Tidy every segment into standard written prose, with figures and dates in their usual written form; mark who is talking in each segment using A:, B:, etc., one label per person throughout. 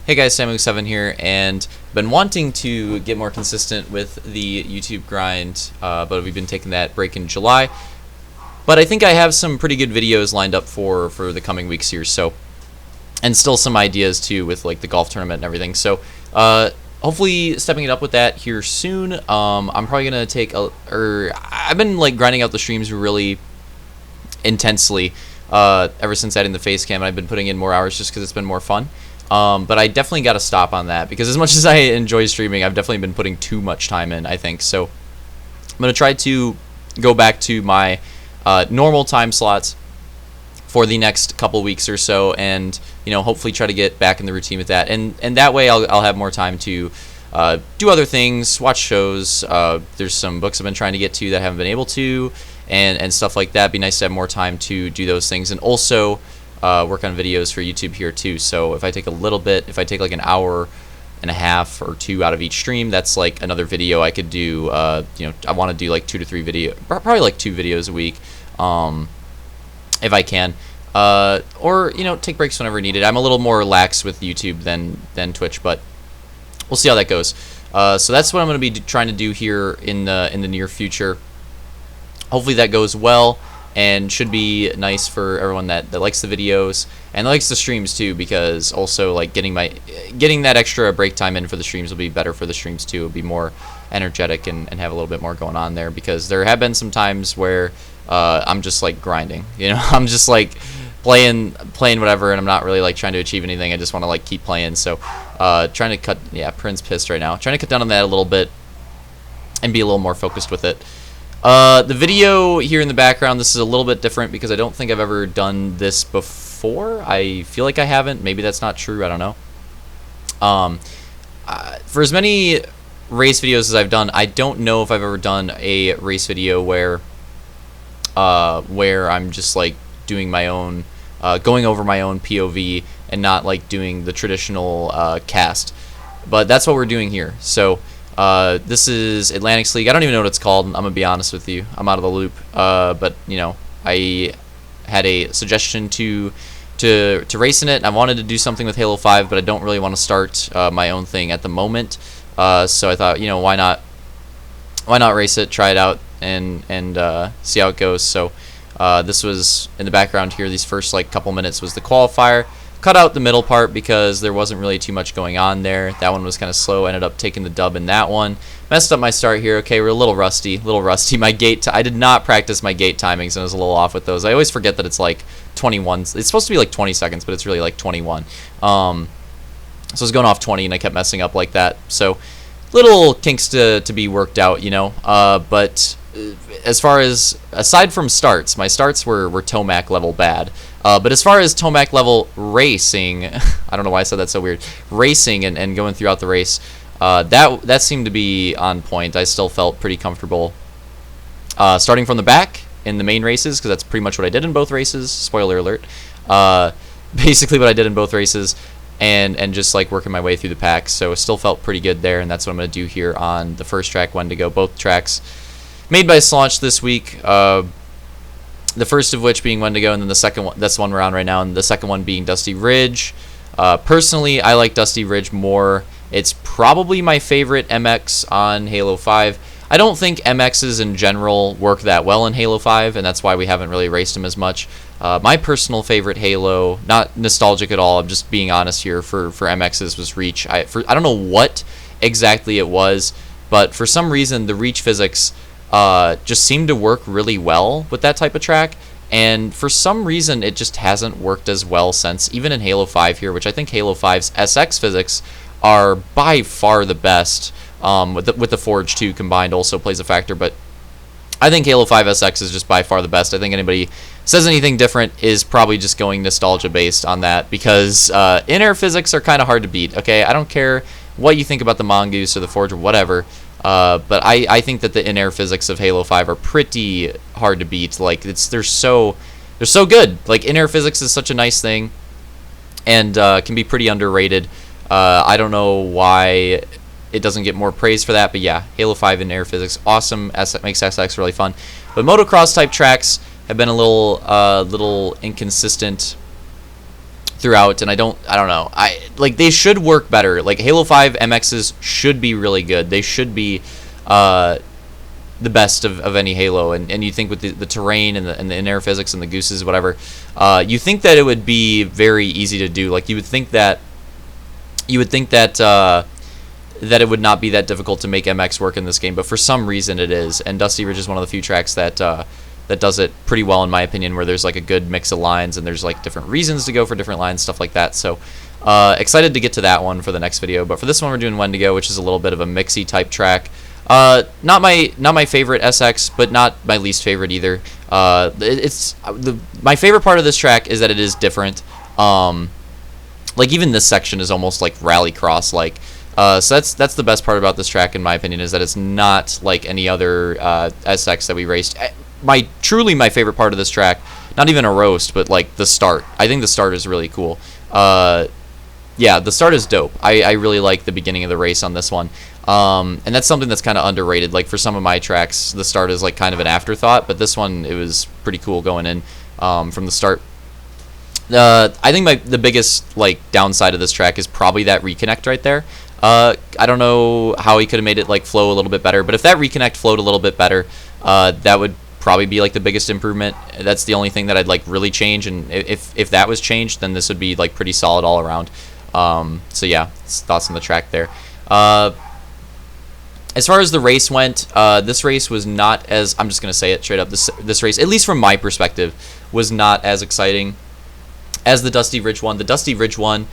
A: Hey guys, Samu7 here, and been wanting to get more consistent with the YouTube grind, but we've been taking that break in July. But I think I have some pretty good videos lined up for the coming weeks here, so, and still some ideas too with like the golf tournament and everything. So hopefully stepping it up with that here soon. I'm probably gonna take I've been like grinding out the streams really intensely ever since adding the face cam, and I've been putting in more hours just because it's been more fun. But I definitely got to stop on that because as much as I enjoy streaming, I've definitely been putting too much time in, I think. So I'm going to try to go back to my normal time slots for the next couple weeks or so, and hopefully try to get back in the routine with that. And that way I'll have more time to do other things, watch shows. There's some books I've been trying to get to that I haven't been able to, and stuff like that. It'd be nice to have more time to do those things, and also work on videos for YouTube here too. So if I take a little bit, if I take like an hour and a half or two out of each stream, that's like another video I could do. I want to do like 2 to 3 videos, probably like 2 videos a week, if I can, or take breaks whenever needed. I'm a little more relaxed with YouTube than Twitch, but we'll see how that goes. So that's what I'm going to be trying to do here in the near future. Hopefully that goes well, and should be nice for everyone that likes the videos and likes the streams too, because also like getting that extra break time in for the streams will be better for the streams too. It'll be more energetic and have a little bit more going on there, because there have been some times where I'm just like grinding, I'm just like playing whatever, and I'm not really like trying to achieve anything. I just want to like keep playing. So trying to cut, Prince pissed right now, trying to cut down on that a little bit and be a little more focused with it. The video here in the background, this is a little bit different because I don't think I've ever done this before. I feel like I haven't. Maybe that's not true. I don't know. For as many race videos as I've done, I don't know if I've ever done a race video where I'm just like doing my own, going over my own POV and not like doing the traditional cast. But that's what we're doing here. So this is Atlantic League. I don't even know what it's called. I'm gonna be honest with you. I'm out of the loop. But I had a suggestion to race in it. I wanted to do something with Halo 5, but I don't really want to start my own thing at the moment. So I thought, why not race it, try it out, and see how it goes. So this was in the background here. These first like couple minutes was the qualifier. Cut out the middle part because there wasn't really too much going on there. That one was kind of slow. Ended up taking the dub in that one. Messed up my start here. Okay, we're a little rusty. My gate. I did not practice my gate timings, and I was a little off with those. I always forget that it's like 21. It's supposed to be like 20 seconds, but it's really like 21. So I was going off 20, and I kept messing up like that. So little kinks to be worked out, But as far as, aside from starts, my starts were Tomac level bad. But as far as Tomac level racing, I don't know why I said that so weird, racing and going throughout the race, that seemed to be on point. I still felt pretty comfortable starting from the back in the main races, because that's pretty much what I did in both races. Spoiler alert. Basically what I did in both races, and just like working my way through the pack. So it still felt pretty good there, and that's what I'm going to do here on the first track, Wendigo. Both tracks made by Slaunch this week. The first of which being Wendigo, and then the second one, that's the one we're on right now, and the second one being Dusty Ridge. Personally, I like Dusty Ridge more. It's probably my favorite MX on Halo 5. I don't think MXs in general work that well in Halo 5, and that's why we haven't really raced them as much. My personal favorite Halo, not nostalgic at all, I'm just being honest here, for MXs was Reach. I don't know what exactly it was, but for some reason the Reach physics just seemed to work really well with that type of track, and for some reason it just hasn't worked as well since, even in Halo 5 here, which I think Halo 5's SX physics are by far the best, with the Forge 2 combined also plays a factor, but I think Halo 5 SX is just by far the best. I think anybody says anything different is probably just going nostalgia based on that, because in-air physics are kind of hard to beat. Okay, I don't care what you think about the Mongoose or the Forge or whatever, but I think that the in-air physics of Halo 5 are pretty hard to beat. Like they're so good. Like in-air physics is such a nice thing, and can be pretty underrated. I don't know why it doesn't get more praise for that, but yeah, Halo 5 in-air physics, awesome. Makes SX really fun. But motocross type tracks have been a little inconsistent throughout, and I don't know. They should work better. Like Halo 5 MXs should be really good. They should be the best of any Halo, and you think with the terrain and the in-air physics and the gooses, whatever, you think that it would be very easy to do. Like you would think that that it would not be that difficult to make MX work in this game, but for some reason it is. And Dusty Ridge is one of the few tracks that does it pretty well, in my opinion, where there's like a good mix of lines and there's like different reasons to go for different lines, stuff like that. So excited to get to that one for the next video. But for this one, we're doing Wendigo, which is a little bit of a mixy type track. Not my favorite SX, but not my least favorite either. My favorite part of this track is that it is different. Like even this section is almost like rallycross like. So that's the best part about this track, in my opinion, is that it's not like any other SX that we raced. Truly my favorite part of this track, not even a roast, but like the start. I think the start is really cool. Yeah, the start is dope. I really like the beginning of the race on this one. And that's something that's kind of underrated. Like for some of my tracks, the start is like kind of an afterthought, but this one, it was pretty cool going in from the start. I think the biggest like downside of this track is probably that reconnect right there. I don't know how he could have made it like flow a little bit better, but if that reconnect flowed a little bit better, that would probably be like the biggest improvement. That's the only thing that I'd like really change, and if that was changed, then this would be like pretty solid all around. So yeah, thoughts on the track there. As far as the race went, this race was not as, I'm just gonna say it straight up, this race, at least from my perspective, was not as exciting as the Dusty Ridge one. The Dusty Ridge one,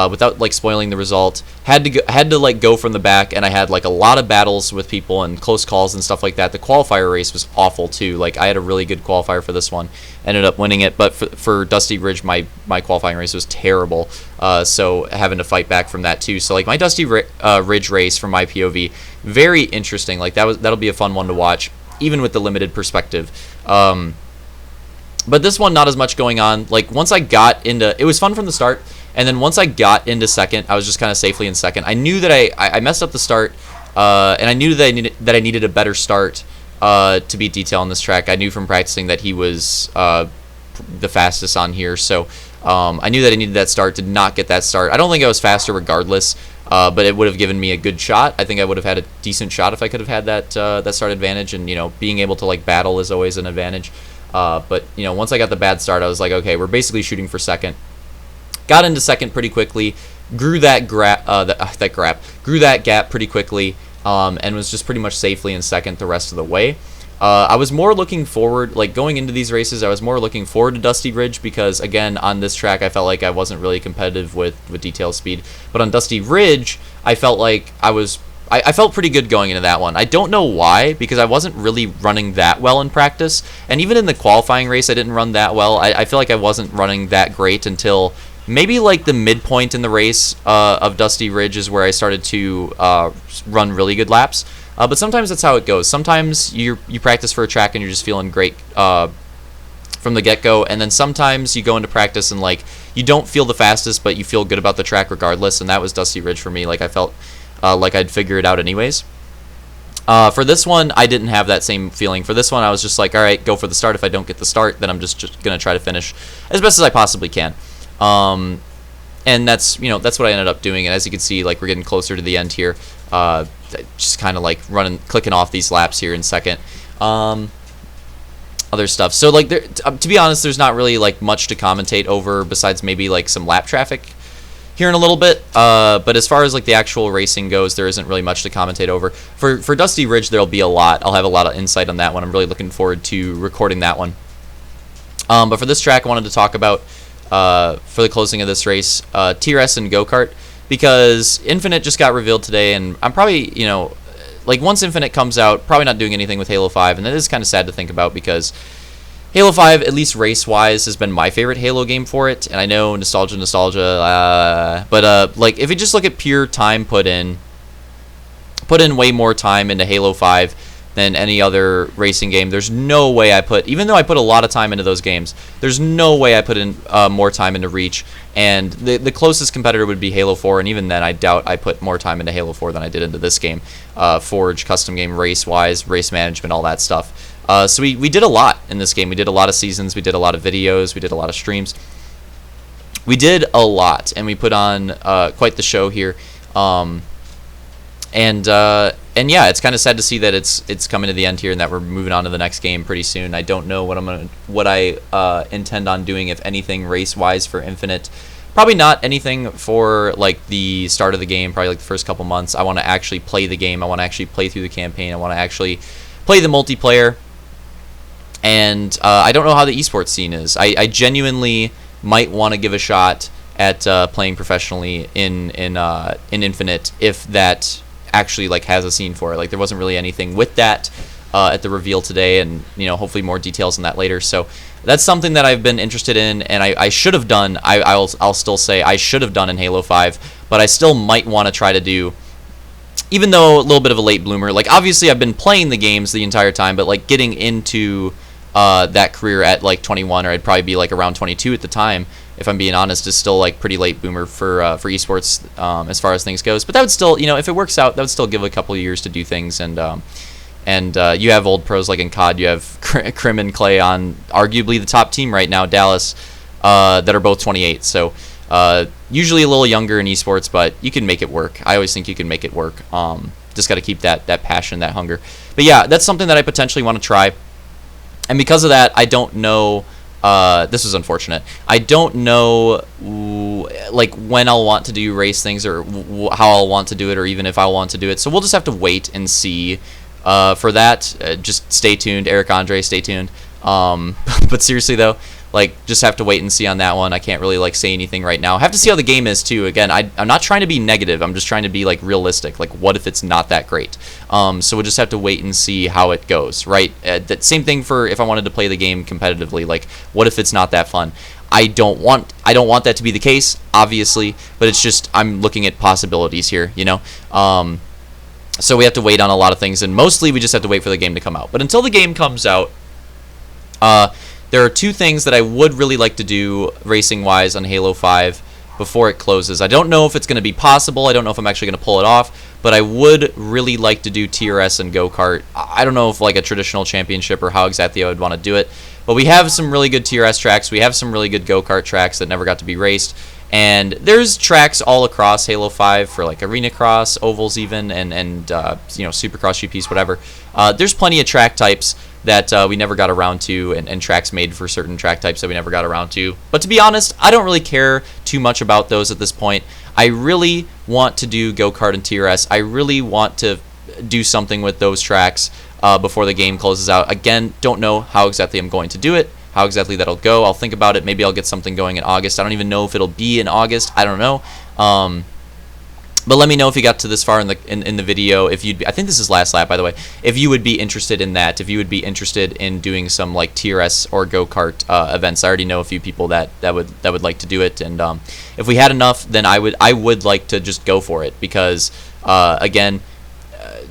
A: without like spoiling the result, had to like go from the back, and I had like a lot of battles with people and close calls and stuff like that. The qualifier race was awful too. Like I had a really good qualifier for this one, ended up winning it, but for Dusty Ridge, my qualifying race was terrible. So having to fight back from that too. So like my Dusty Ridge race from my POV, very interesting. Like that'll be a fun one to watch, even with the limited perspective. But this one, not as much going on. Like once I got into, it was fun from the start, and then once I got into second, I was just kind of safely in second. I knew that I messed up the start, and I knew that I needed a better start to beat Detail on this track. I knew from practicing that he was the fastest on here, so I knew that I needed that start. Did not get that start. I don't think I was faster regardless, but it would have given me a good shot. I think I would have had a decent shot if I could have had that start advantage, and being able to like battle is always an advantage. But once I got the bad start, I was like, okay, we're basically shooting for second. Got into second pretty quickly, grew that gap pretty quickly, and was just pretty much safely in second the rest of the way. I was more looking forward, like going into these races, I was more looking forward to Dusty Ridge because, again, on this track, I felt like I wasn't really competitive with Detail Speed. But on Dusty Ridge, I felt like I felt pretty good going into that one. I don't know why, because I wasn't really running that well in practice. And even in the qualifying race, I didn't run that well. I feel like I wasn't running that great until maybe like the midpoint in the race of Dusty Ridge is where I started to run really good laps. But sometimes that's how it goes. Sometimes you practice for a track and you're just feeling great from the get-go, and then sometimes you go into practice and like you don't feel the fastest, but you feel good about the track regardless. And that was Dusty Ridge for me. Like I felt like I'd figure it out anyways. For this one, I didn't have that same feeling. For this one, I was just like, all right, go for the start. If I don't get the start, then I'm just gonna try to finish as best as I possibly can. And that's what I ended up doing. And as you can see, like we're getting closer to the end here. Just kind of like clicking off these laps here in second. Other stuff. So like, to be honest, there's not really like much to commentate over besides maybe like some lap traffic here in a little bit. But as far as like the actual racing goes, there isn't really much to commentate over. For Dusty Ridge, there'll be a lot. I'll have a lot of insight on that one. I'm really looking forward to recording that one. But for this track, I wanted to talk about for the closing of this race, TRS and go-kart, because Infinite just got revealed today, and I'm probably, like once Infinite comes out, probably not doing anything with Halo 5, and that is kind of sad to think about because Halo 5, at least race-wise, has been my favorite Halo game for it, and I know nostalgia, but like if you just look at pure time put in way more time into Halo 5 than any other racing game. There's no way even though I put a lot of time into those games, there's no way I put in more time into Reach, and the closest competitor would be Halo 4, and even then I doubt I put more time into Halo 4 than I did into this game. Forge, custom game, race-wise, race management, all that stuff. So we did a lot in this game. We did a lot of seasons, we did a lot of videos, we did a lot of streams. we did a lot, and we put on quite the show here. And yeah, it's kind of sad to see that it's coming to the end here, and that we're moving on to the next game pretty soon. I don't know what I intend on doing, if anything, race wise for Infinite. Probably not anything for like the start of the game. Probably like the first couple months. I want to actually play the game. I want to actually play through the campaign. I want to actually play the multiplayer. And I don't know how the esports scene is. I genuinely might want to give a shot at playing professionally in Infinite, if that actually like has a scene for it. Like, there wasn't really anything with that at the reveal today, and hopefully more details on that later. So that's something that I've been interested in, and I should have done. I'll still say I should have done in Halo 5, but I still might want to try to do, even though a little bit of a late bloomer. Like, obviously I've been playing the games the entire time, but like getting into that career at like 21, or I'd probably be like around 22 at the time, if I'm being honest, is still like pretty late boomer for esports as far as things goes. But that would still, if it works out, that would still give a couple of years to do things. And you have old pros like in COD. You have Crim and Clay on arguably the top team right now, Dallas, that are both 28. So usually a little younger in esports, but you can make it work. I always think you can make it work. Just got to keep that passion, that hunger. But yeah, that's something that I potentially want to try. And because of that, I don't know. This is unfortunate. I don't know like when I'll want to do race things, or how I'll want to do it, or even if I'll want to do it. So we'll just have to wait and see for that. Just stay tuned, Eric Andre, stay tuned. But seriously though, like, just have to wait and see on that one. I can't really like say anything right now. I have to see how the game is too. Again, I'm not trying to be negative. I'm just trying to be like realistic. Like, what if it's not that great? So we'll just have to wait and see how it goes, right? That same thing for if I wanted to play the game competitively. Like, what if it's not that fun? I don't want that to be the case, obviously, but it's just I'm looking at possibilities here, So we have to wait on a lot of things, and mostly we just have to wait for the game to come out. But until the game comes out, there are two things that I would really like to do racing-wise on Halo 5 before it closes. I don't know if it's going to be possible. I don't know if I'm actually going to pull it off, but I would really like to do TRS and go-kart. I don't know if like a traditional championship or how exactly I would want to do it, but we have some really good TRS tracks. We have some really good go-kart tracks that never got to be raced, and there's tracks all across Halo 5 for like arena cross, ovals even, and supercross, GPs, whatever. There's plenty of track types that we never got around to, and tracks made for certain track types that we never got around to. But to be honest, I don't really care too much about those at this point. I really want to do go-kart and TRS. I really want to do something with those tracks before the game closes out. Again, don't know how exactly I'm going to do it, how exactly that'll go. I'll think about it. Maybe I'll get something going in August. I don't even know if it'll be in August. I don't know. But let me know if you got to this far in the video. If you'd be, I think this is last lap, by the way. If you would be interested in that, if you would be interested in doing some like TRS or go-kart events. I already know a few people that would like to do it, and if we had enough, then I would like to just go for it, because again,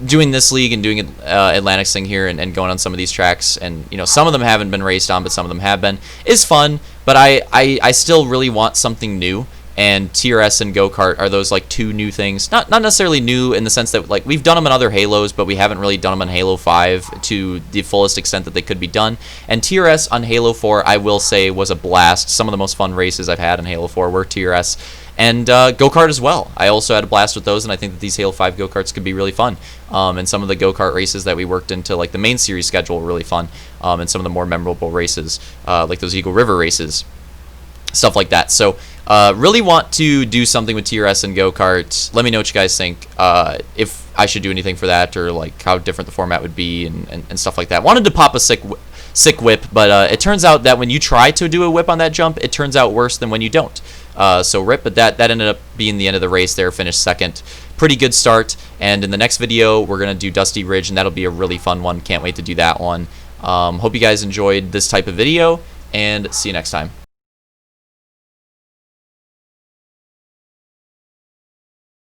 A: doing this league and doing Atlantic's thing here and going on some of these tracks, and some of them haven't been raced on, but some of them have been, is fun. But I still really want something new. And TRS and go-kart are those like two new things. Not necessarily new in the sense that like we've done them in other Halos, but we haven't really done them on Halo 5 to the fullest extent that they could be done. And TRS on Halo 4, I will say, was a blast. Some of the most fun races I've had in Halo 4 were TRS. And go-kart as well. I also had a blast with those, and I think that these Halo 5 go-karts could be really fun. And some of the go-kart races that we worked into, like the main series schedule, were really fun. And some of the more memorable races, like those Eagle River races, stuff like that. So really want to do something with TRS and go-kart. Let me know what you guys think, if I should do anything for that, or like how different the format would be, and stuff like that. Wanted to pop a sick whip, but it turns out that when you try to do a whip on that jump, it turns out worse than when you don't. So rip, but that ended up being the end of the race there. Finished second. Pretty good start. And in the next video, we're going to do Dusty Ridge, and that'll be a really fun one. Can't wait to do that one. Hope you guys enjoyed this type of video, and see you next time.